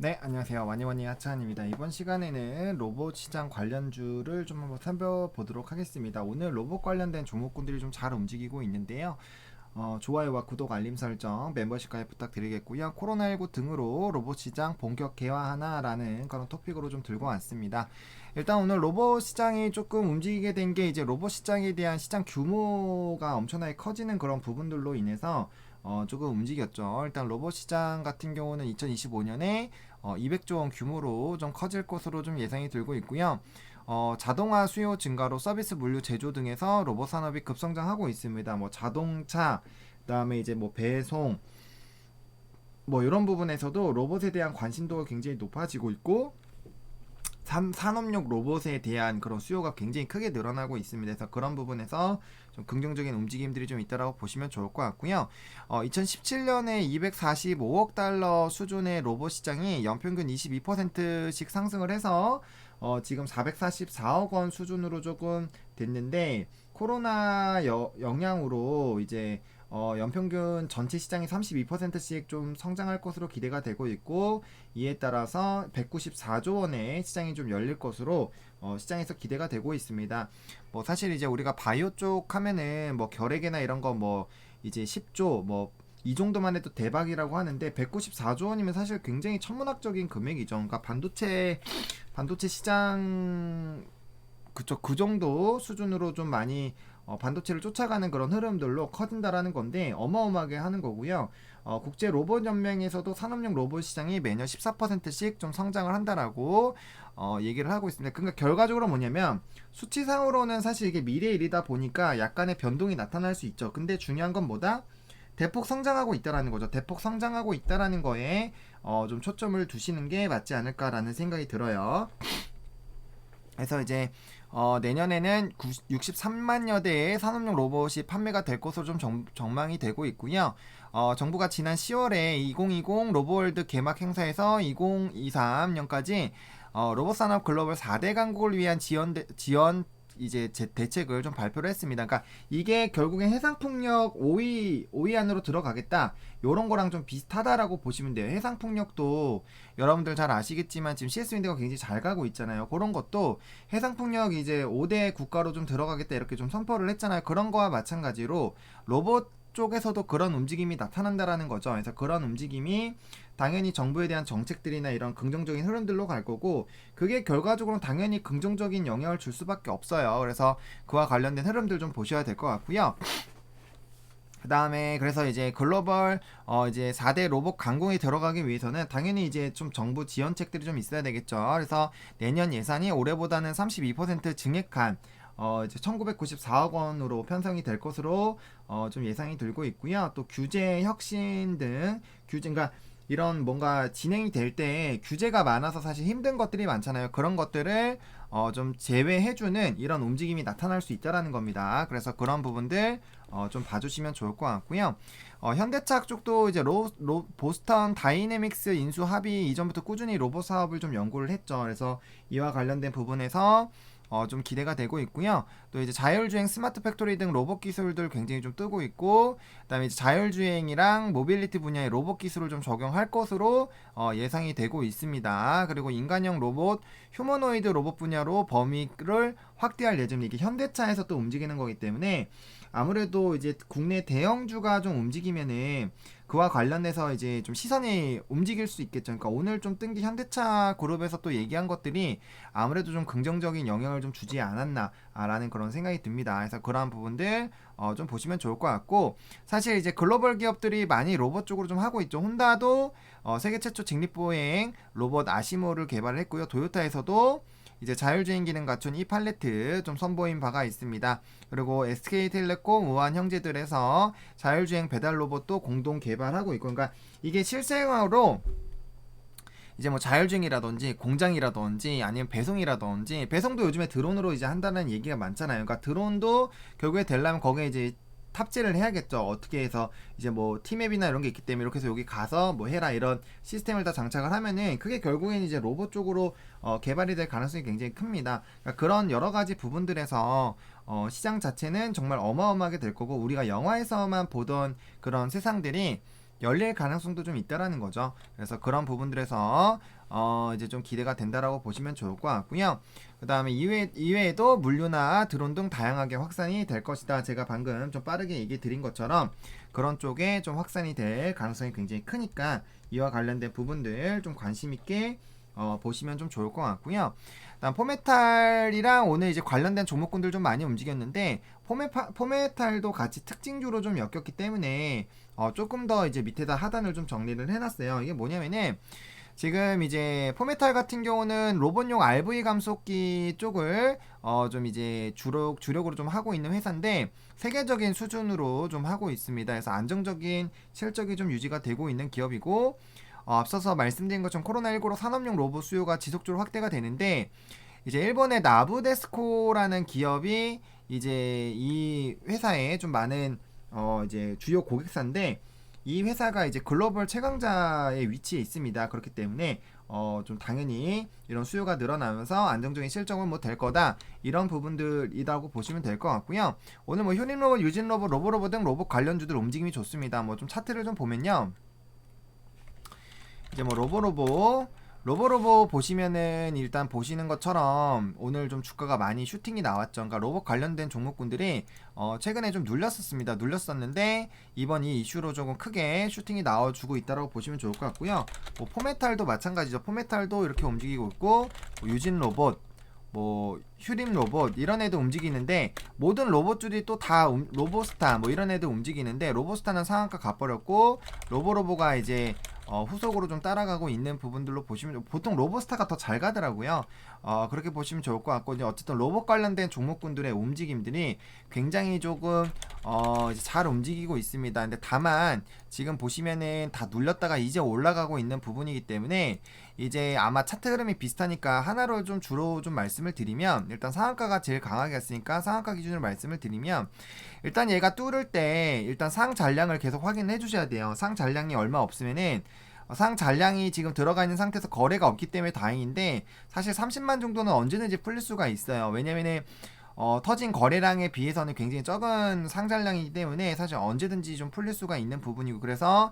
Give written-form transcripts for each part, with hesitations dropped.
네, 안녕하세요. 와니와니 하차한입니다. 이번 시간에는 로봇 시장 관련주를 좀 한번 살펴보도록 하겠습니다. 오늘 로봇 관련된 종목군들이 좀 잘 움직이고 있는데요. 좋아요와 구독, 알림 설정, 멤버십 가입 부탁드리겠고요. 코로나19 등으로 로봇 시장 본격 개화하나라는 그런 토픽으로 좀 들고 왔습니다. 일단 오늘 로봇 시장이 조금 움직이게 된 게 이제 로봇 시장에 대한 시장 규모가 엄청나게 커지는 그런 부분들로 인해서 조금 움직였죠. 일단 로봇 시장 같은 경우는 2025년에 200조 원 규모로 좀 커질 것으로 좀 예상이 들고 있고요. 자동화 수요 증가로 서비스 물류 제조 등에서 로봇 산업이 급성장하고 있습니다. 뭐 자동차, 그다음에 이제 뭐 배송, 뭐 이런 부분에서도 로봇에 대한 관심도가 굉장히 높아지고 있고 산업용 로봇에 대한 그런 수요가 굉장히 크게 늘어나고 있습니다. 그래서 그런 부분에서 좀 긍정적인 움직임들이 좀 있다라고 보시면 좋을 것 같고요. 2017년에 245억 달러 수준의 로봇 시장이 연평균 22%씩 상승을 해서 지금 444억 원 수준으로 조금 됐는데 코로나 영향으로 이제 연평균 전체 시장이 32%씩 좀 성장할 것으로 기대가 되고 있고 이에 따라서 194조 원의 시장이 좀 열릴 것으로 시장에서 기대가 되고 있습니다. 뭐 사실 이제 우리가 바이오 쪽 하면은 뭐 결핵이나 이런 거 뭐 이제 10조 뭐 이 정도만 해도 대박이라고 하는데 194조 원이면 사실 굉장히 천문학적인 금액이죠. 그러니까 반도체 시장 그쪽 그 정도 수준으로 좀 많이 반도체를 쫓아가는 그런 흐름들로 커진다라는 건데 어마어마하게 하는 거고요. 국제 로봇 연맹에서도 산업용 로봇 시장이 매년 14%씩 좀 성장을 한다라고 얘기를 하고 있습니다. 그러니까 결과적으로 뭐냐면 수치상으로는 사실 이게 미래의 일이다 보니까 약간의 변동이 나타날 수 있죠. 근데 중요한 건 뭐다? 대폭 성장하고 있다라는 거죠. 대폭 성장하고 있다라는 거에 좀 초점을 두시는 게 맞지 않을까라는 생각이 들어요. 그래서 이제 내년에는 63만여 대의 산업용 로봇이 판매가 될 것으로 좀 전망이 되고 있고요. 정부가 지난 10월에 2020 로봇월드 개막 행사에서 2023년까지 로봇 산업 글로벌 4대 강국을 위한 지원 이제 대책을 좀 발표를 했습니다. 그러니까 이게 결국엔 해상풍력 5위 안으로 들어가겠다. 요런 거랑 좀 비슷하다라고 보시면 돼요. 해상풍력도 여러분들 잘 아시겠지만 지금 CS 윈드가 굉장히 잘 가고 있잖아요. 그런 것도 해상풍력 이제 5대 국가로 좀 들어가겠다 이렇게 좀 선포를 했잖아요. 그런 거와 마찬가지로 로봇 쪽에서도 그런 움직임이 나타난다라는 거죠. 그래서 그런 움직임이 당연히 정부에 대한 정책들이나 이런 긍정적인 흐름들로 갈 거고 그게 결과적으로는 당연히 긍정적인 영향을 줄 수밖에 없어요. 그래서 그와 관련된 흐름들 좀 보셔야 될 것 같고요. 그 다음에 그래서 이제 글로벌 이제 4대 로봇 강국에 들어가기 위해서는 당연히 이제 좀 정부 지원책들이 좀 있어야 되겠죠. 그래서 내년 예산이 올해보다는 32% 증액한 이제 1994억 원으로 편성이 될 것으로 좀 예상이 들고 있고요. 또 규제 혁신 등 그러니까 이런 뭔가 진행이 될 때 규제가 많아서 사실 힘든 것들이 많잖아요. 그런 것들을 좀 제외해주는 이런 움직임이 나타날 수 있다라는 겁니다. 그래서 그런 부분들 좀 봐주시면 좋을 것 같고요. 현대차 쪽도 이제 보스턴 다이내믹스 인수 합의 이전부터 꾸준히 로봇 사업을 좀 연구를 했죠. 그래서 이와 관련된 부분에서 좀 기대가 되고 있고요. 또 이제 자율주행 스마트 팩토리 등 로봇 기술들 굉장히 좀 뜨고 있고, 그다음에 이제 자율주행이랑 모빌리티 분야의 로봇 기술을 좀 적용할 것으로 예상이 되고 있습니다. 그리고 인간형 로봇, 휴머노이드 로봇 분야로 범위를 확대할 예정이 이게 현대차에서 또 움직이는 거기 때문에 아무래도 이제 국내 대형주가 좀 움직이면은 그와 관련해서 이제 좀 시선이 움직일 수 있겠죠. 그러니까 오늘 좀 뜬 게 현대차 그룹에서 또 얘기한 것들이 아무래도 좀 긍정적인 영향을 좀 주지 않았나라는 그런 생각이 듭니다. 그래서 그러한 부분들 좀 보시면 좋을 것 같고 사실 이제 글로벌 기업들이 많이 로봇 쪽으로 좀 하고 있죠. 혼다도 세계 최초 직립보행 로봇 아시모를 개발을 했고요. 도요타에서도 이제 자율주행 기능 갖춘 이 팔레트 좀 선보인 바가 있습니다. 그리고 SK텔레콤, 우한 형제들에서 자율주행 배달 로봇도 공동 개발하고 있고, 그러니까 이게 실생활로 이제 뭐 자율주행이라든지 공장이라든지 아니면 배송이라든지 배송도 요즘에 드론으로 이제 한다는 얘기가 많잖아요. 그러니까 드론도 결국에 되려면 거기에 이제 탑재를 해야겠죠. 어떻게 해서 이제 뭐 티맵이나 이런 게 있기 때문에 이렇게 해서 여기 가서 뭐 해라 이런 시스템을 다 장착을 하면은 그게 결국엔 이제 로봇 쪽으로 개발이 될 가능성이 굉장히 큽니다. 그러니까 그런 여러 가지 부분들에서 시장 자체는 정말 어마어마하게 될 거고 우리가 영화에서만 보던 그런 세상들이 열릴 가능성도 좀 있다라는 거죠. 그래서 그런 부분들에서 이제 좀 기대가 된다라고 보시면 좋을 것 같고요. 그 다음에 이외에도 물류나 드론 등 다양하게 확산이 될 것이다. 제가 방금 좀 빠르게 얘기 드린 것처럼 그런 쪽에 좀 확산이 될 가능성이 굉장히 크니까 이와 관련된 부분들 좀 관심 있게 보시면 좀 좋을 것 같고요. 다음 포메탈이랑 오늘 이제 관련된 종목군들 좀 많이 움직였는데 포메탈도 같이 특징주로 좀 엮였기 때문에 조금 더 이제 밑에다 하단을 좀 정리를 해놨어요. 이게 뭐냐면은 지금 이제 포메탈 같은 경우는 로봇용 RV 감속기 쪽을 좀 이제 주력으로 좀 하고 있는 회사인데 세계적인 수준으로 좀 하고 있습니다. 그래서 안정적인 실적이 좀 유지가 되고 있는 기업이고 앞서서 말씀드린 것처럼 코로나19로 산업용 로봇 수요가 지속적으로 확대가 되는데 이제 일본의 나부데스코라는 기업이 이제 이 회사에 좀 많은 이제 주요 고객사인데 이 회사가 이제 글로벌 최강자의 위치에 있습니다. 그렇기 때문에 좀 당연히 이런 수요가 늘어나면서 안정적인 실적은 뭐 될 거다 이런 부분들이라고 보시면 될 것 같고요. 오늘 뭐 효린 로봇, 유진 로봇, 로보로봇 등 로봇 관련주들 움직임이 좋습니다. 뭐 좀 차트를 좀 보면요. 이제 뭐 로보로보 보시면은 일단 보시는 것처럼 오늘 좀 주가가 많이 슈팅이 나왔죠. 그러니까 로봇 관련된 종목군들이 최근에 좀 눌렸었는데 이번 이 이슈로 조금 크게 슈팅이 나와주고 있다고 보시면 좋을 것 같고요. 뭐 포메탈도 마찬가지죠. 포메탈도 이렇게 움직이고 있고 뭐 유진 로봇 뭐 휴림 로봇 이런 애들 움직이는데 모든 로봇들이 또 다 로보스타 뭐 이런 애들 움직이는데 로보스타는 상한가 가버렸고 로보로보가 이제 후속으로 좀 따라가고 있는 부분들로 보시면 보통 로보스타가 더 잘 가더라고요. 그렇게 보시면 좋을 것 같고 이제 어쨌든 로봇 관련된 종목군들의 움직임들이 굉장히 조금 이제 잘 움직이고 있습니다. 근데 다만 지금 보시면은 다 눌렸다가 이제 올라가고 있는 부분이기 때문에 이제 아마 차트 흐름이 비슷하니까 하나로 좀 주로 좀 말씀을 드리면 일단 상한가가 제일 강하게 갔으니까 상한가 기준으로 말씀을 드리면 일단 얘가 뚫을 때 일단 상 잔량을 계속 확인해 주셔야 돼요. 상 잔량이 얼마 없으면은 상 잔량이 지금 들어가 있는 상태에서 거래가 없기 때문에 다행인데 사실 30만 정도는 언제든지 풀릴 수가 있어요. 왜냐면은 터진 거래량에 비해서는 굉장히 적은 상장량이기 때문에 사실 언제든지 좀 풀릴 수가 있는 부분이고 그래서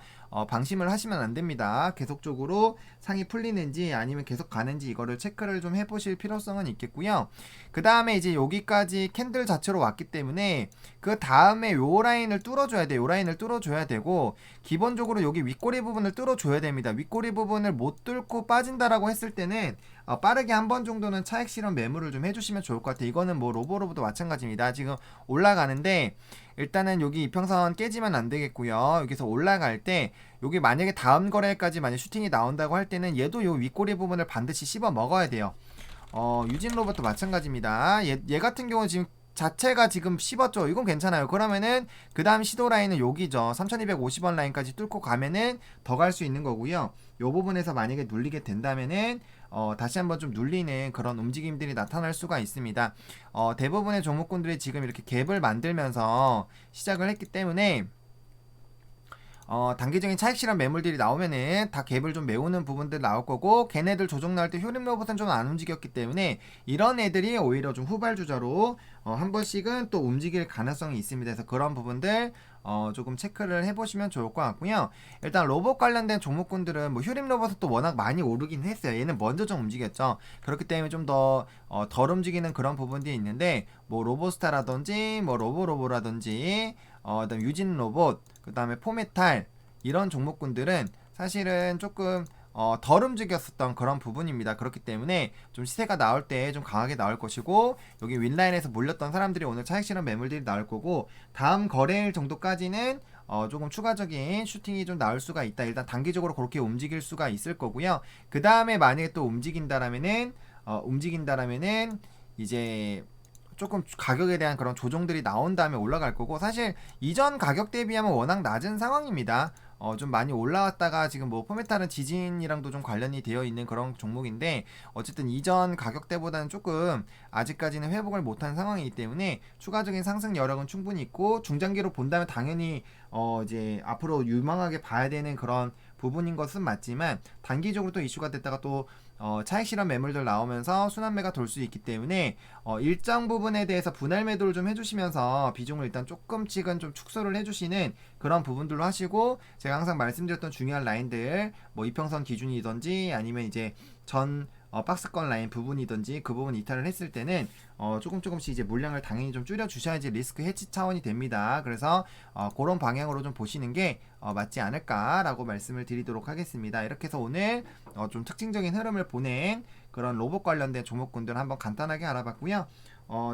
방심을 하시면 안 됩니다. 계속적으로 상이 풀리는지 아니면 계속 가는지 이거를 체크를 좀 해보실 필요성은 있겠고요. 그 다음에 이제 여기까지 캔들 자체로 왔기 때문에 그 다음에 요 라인을 뚫어줘야 돼. 요 라인을 뚫어줘야 되고 기본적으로 여기 윗꼬리 부분을 뚫어줘야 됩니다. 윗꼬리 부분을 못 뚫고 빠진다라고 했을 때는 빠르게 한 번 정도는 차익 실현 매물을 좀 해주시면 좋을 것 같아요. 이거는 뭐 로보로보도 마찬가지입니다. 지금 올라가는데 일단은 여기 이평선 깨지면 안 되겠고요. 여기서 올라갈 때 여기 만약에 다음 거래까지 만약 슈팅이 나온다고 할 때는 얘도 요 윗꼬리 부분을 반드시 씹어 먹어야 돼요. 유진 로봇도 마찬가지입니다. 얘 같은 경우는 지금 자체가 지금 씹었죠. 이건 괜찮아요. 그러면은 그 다음 시도 라인은 여기죠. 3250원 라인까지 뚫고 가면은 더 갈 수 있는 거고요. 요 부분에서 만약에 눌리게 된다면은 다시 한번 좀 눌리는 그런 움직임들이 나타날 수가 있습니다. 대부분의 종목군들이 지금 이렇게 갭을 만들면서 시작을 했기 때문에 단기적인 차익 실현 매물들이 나오면은 다 갭을 좀 메우는 부분들 나올 거고 걔네들 조정 나올 때 효림 로봇은 좀 안 움직였기 때문에 이런 애들이 오히려 좀 후발주자로 한 번씩은 또 움직일 가능성이 있습니다. 그래서 그런 부분들 조금 체크를 해보시면 좋을 것 같고요. 일단 로봇 관련된 종목군들은 뭐 효림 로봇은 또 워낙 많이 오르긴 했어요. 얘는 먼저 좀 움직였죠. 그렇기 때문에 좀 더 덜 움직이는 그런 부분들이 있는데 뭐 로보스타라든지 뭐 로보로보라든지 그다음 유진 로봇 그 다음에 포메탈 이런 종목군들은 사실은 조금 덜 움직였었던 그런 부분입니다. 그렇기 때문에 좀 시세가 나올 때 좀 강하게 나올 것이고 여기 윗라인에서 몰렸던 사람들이 오늘 차익 실현 매물들이 나올 거고 다음 거래일 정도까지는 조금 추가적인 슈팅이 좀 나올 수가 있다. 일단 단기적으로 그렇게 움직일 수가 있을 거고요. 그 다음에 만약에 또 움직인다라면은 이제 조금 가격에 대한 그런 조정들이 나온 다음에 올라갈 거고 사실 이전 가격 대비하면 워낙 낮은 상황입니다. 좀 많이 올라왔다가 지금 뭐 포메탈은 지진이랑도 좀 관련이 되어 있는 그런 종목인데 어쨌든 이전 가격대보다는 조금 아직까지는 회복을 못한 상황이기 때문에 추가적인 상승 여력은 충분히 있고 중장기로 본다면 당연히 이제 앞으로 유망하게 봐야 되는 그런 부분인 것은 맞지만 단기적으로 또 이슈가 됐다가 또 차익 실현 매물들 나오면서 순환매가 돌 수 있기 때문에 일정 부분에 대해서 분할 매도를 좀 해주시면서 비중을 일단 조금씩은 좀 축소를 해주시는 그런 부분들로 하시고, 제가 항상 말씀드렸던 중요한 라인들 뭐 이평선 기준이든지 아니면 이제 전 박스권 라인 부분이든지 그 부분 이탈을 했을 때는 조금씩 이제 물량을 당연히 좀 줄여 주셔야지 리스크 해치 차원이 됩니다. 그래서 그런 방향으로 좀 보시는 게 맞지 않을까라고 말씀을 드리도록 하겠습니다. 이렇게 해서 오늘 좀 특징적인 흐름을 보낸 그런 로봇 관련된 종목군들 한번 간단하게 알아봤고요.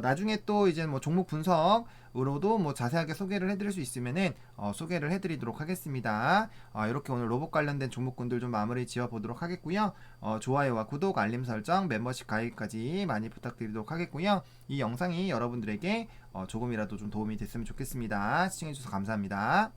나중에 또 이제 뭐 종목 분석으로도 뭐 자세하게 소개를 해드릴 수 있으면은 소개를 해드리도록 하겠습니다. 이렇게 오늘 로봇 관련된 종목군들 좀 마무리 지어 보도록 하겠고요. 좋아요와 구독, 알림 설정, 멤버십 가입까지 많이 부탁드리도록 하겠고요. 이 영상이 여러분들에게 조금이라도 좀 도움이 됐으면 좋겠습니다. 시청해주셔서 감사합니다.